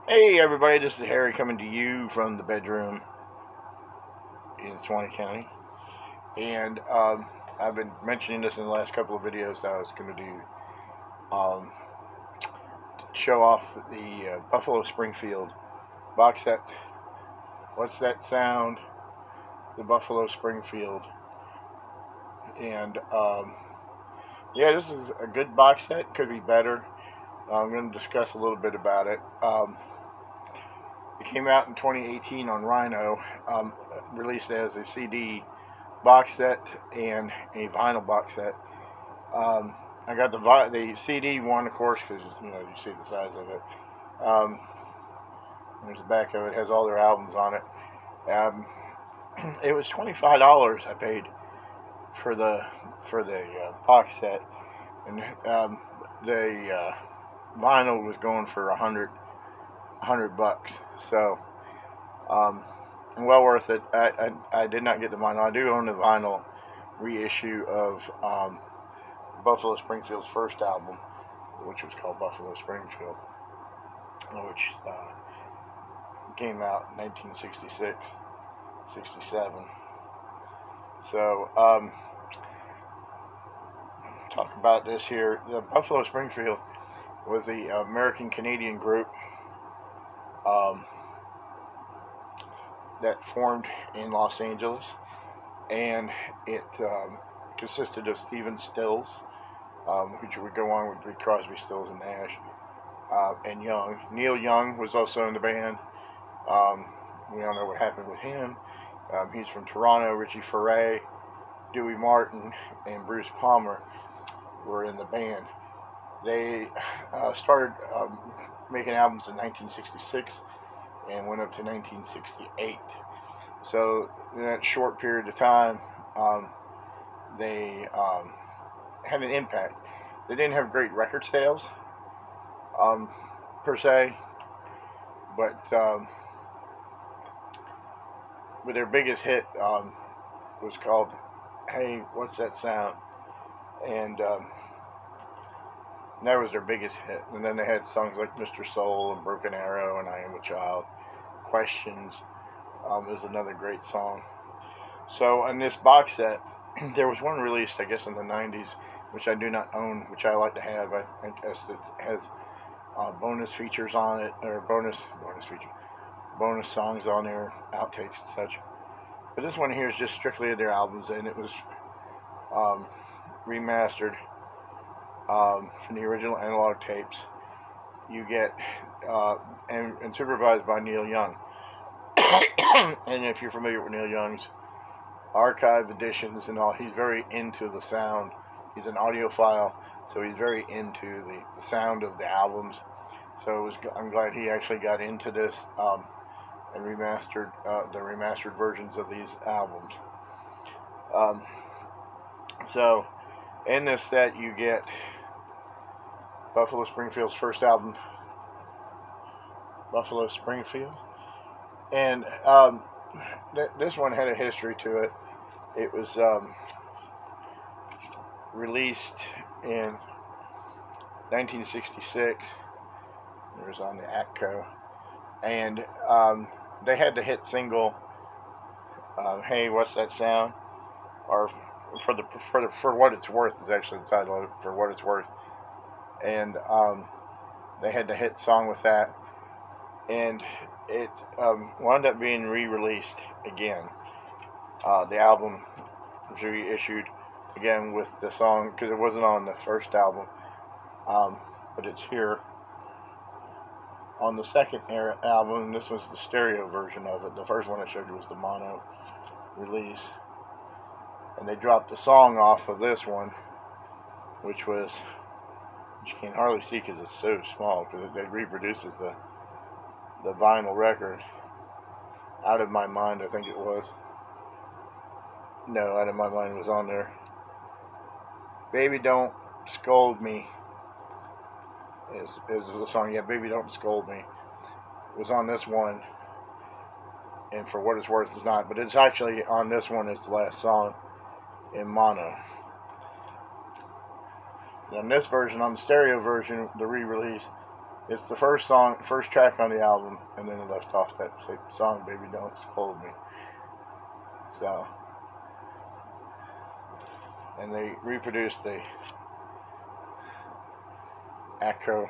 Hey everybody, this is Harry coming to you from the bedroom in Swanee County. And I've been mentioning this in the last couple of videos that I was going to do to show off the Buffalo Springfield box set. What's that sound? The Buffalo Springfield. And yeah, this is a good box set. Could be better. I'm going to discuss a little bit about it. It came out in 2018 on Rhino, released as a CD box set and a vinyl box set. I got the CD one, of course, because you see the size of it. There's the back of it; has all their albums on it. It was $25 I paid for the box set, and the vinyl was going for $100. So, well worth it. I did not get the vinyl. I do own the vinyl reissue of Buffalo Springfield's first album, which was called Buffalo Springfield, which came out in 1966, 67. So, talk about this here. The Buffalo Springfield was the American-Canadian group that formed in Los Angeles, and it consisted of Stephen Stills, which would go on with Crosby, Stills, and Nash, and Young. Neil Young was also in the band. We all know what happened with him. He's from Toronto. Richie Furay, Dewey Martin, and Bruce Palmer were in the band. They started making albums in 1966 and went up to 1968. So in that short period of time, they had an impact. They didn't have great record sales, per se, but their biggest hit was called "Hey, What's That Sound?" and that was their biggest hit. And then they had songs like "Mr. Soul" and "Broken Arrow" and "I Am a Child." "Questions" is another great song. So on this box set, there was one released, I guess, in the 90s, which I do not own, which I like to have. I guess it has bonus features on it, or bonus songs on there, outtakes and such. But this one here is just strictly their albums, and it was remastered from the original analog tapes. You get and supervised by Neil Young. And if you're familiar with Neil Young's archive editions and all, he's very into the sound. He's an audiophile, so he's very into the sound of the albums. So I'm glad he actually got into this and remastered the remastered versions of these albums. So in this set you get Buffalo Springfield's first album, Buffalo Springfield, and this one had a history to it. It was released in 1966. It was on the ATCO, and they had the hit single "Hey, What's That Sound?" or for what it's worth is actually the title of it, "For What It's Worth," and they had the hit song with that, and it wound up being re-released again. The album was reissued again with the song, because it wasn't on the first album, but it's here on the second album. This was the stereo version of it. The first one I showed you was the mono release, and they dropped the song off of this one, which you can hardly see because it's so small, because it reproduces the vinyl record. "Out of My Mind," I think it was. No, "Out of My Mind" was on there. "Baby Don't Scold Me" is the song. Yeah, "Baby Don't Scold Me" was on this one, and "For What It's Worth" is not, but it's actually on this one as the last song in mono. On this version, on the stereo version, the re-release, It's the first song, first track on the album, and then it left off that song, "Baby Don't Scold Me." So, and they reproduced the Atco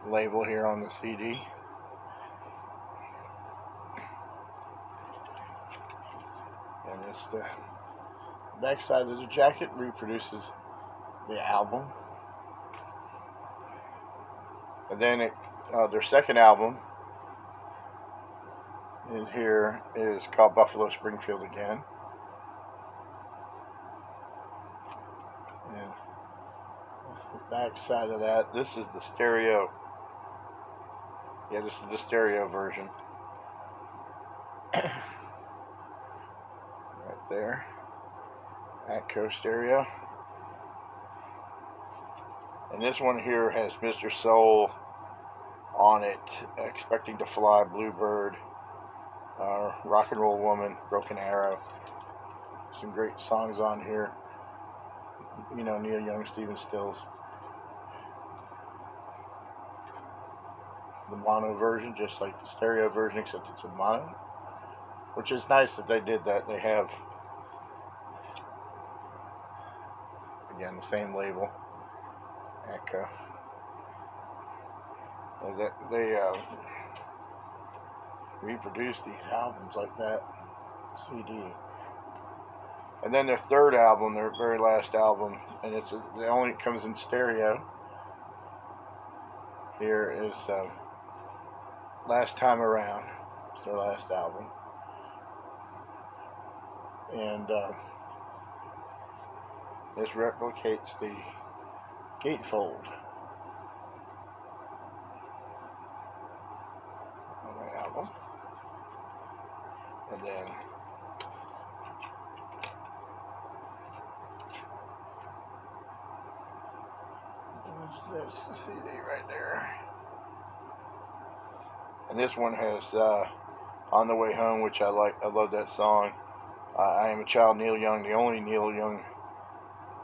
label here on the CD. And it's the back side of the jacket reproduces the album. And then their second album is called Buffalo Springfield again. And that's the back side of that. This is the stereo. Yeah, this is the stereo version. Right there. Atco stereo. And this one here has Mr. Soul on it, Expecting to Fly, Bluebird, Rock and Roll Woman, Broken Arrow. Some great songs on here. You know, Neil Young, Stephen Stills. The mono version, just like the stereo version, except it's a mono. Which is nice that they did that. They have, again, the same label. Atco. They reproduced these albums like that, CD. And then their third album, their very last album, and it only comes in stereo. Here is Last Time Around. It's their last album. And this replicates the gatefold on the album. And then there's the CD right there. And this one has On the Way Home, which I like. I love that song. I Am a Child, Neil Young, the only Neil Young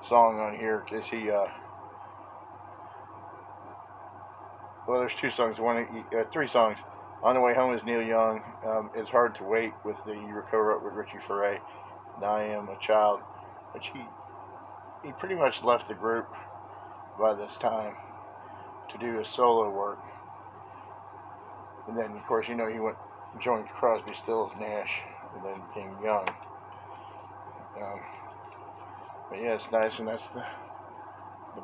song on here, because he well, there's two songs, three songs. On the Way Home is Neil Young. It's Hard to Wait with the co-wrote with Richie Furay. And I Am a Child, which he pretty much left the group by this time to do his solo work. And then, of course, you know, he joined Crosby, Stills, Nash, and then became Young. But yeah, it's nice, and that's the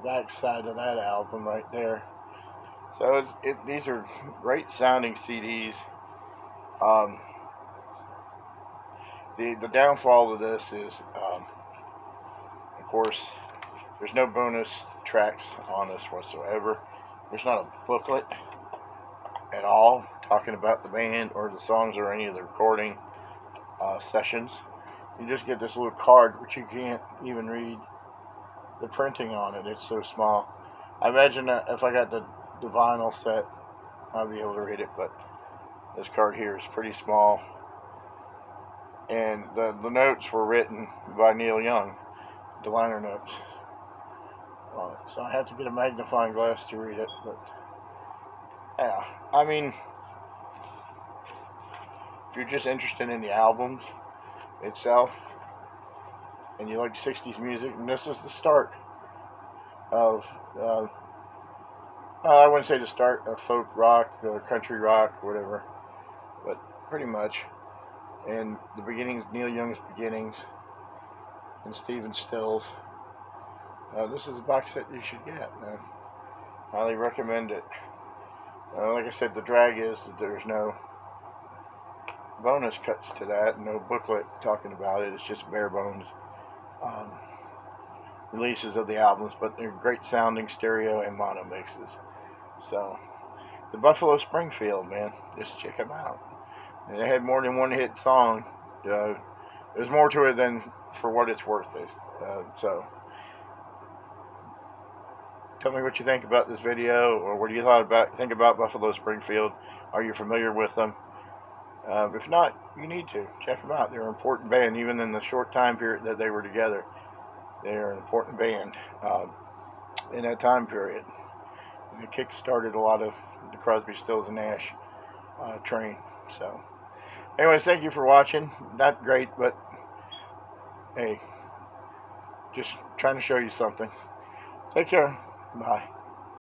back side of that album right there. So these are great sounding CDs. The downfall of this is, of course, there's no bonus tracks on this whatsoever. There's not a booklet at all talking about the band or the songs or any of the recording sessions. You just get this little card, which you can't even read the printing on it. It's so small. I imagine that if I got the vinyl set, I'd be able to read it, but this card here is pretty small. And the notes were written by Neil Young, the liner notes on it. So I have to get a magnifying glass to read it, but yeah, I mean, if you're just interested in the albums itself and you like 60s music, and this is the start of I wouldn't say the start of folk rock or country rock, whatever, but pretty much. And the beginnings, Neil Young's beginnings, and Stephen Stills. This is a box set you should get. I highly recommend it. Like I said, the drag is that there's no bonus cuts to that, no booklet talking about it. It's just bare bones releases of the albums, but they're great sounding stereo and mono mixes. So, the Buffalo Springfield, man, just check them out. And they had more than one hit song. There's more to it than for what it's worth. So, tell me what you think about this video, or what do you think about Buffalo Springfield. Are you familiar with them? If not, you need to check them out. They're an important band, even in the short time period that they were together. They're an important band in that time period. kick started a lot of the Crosby, Stills, and Nash train. So, anyways, thank you for watching. Not great, but hey, just trying to show you something. Take care. Bye.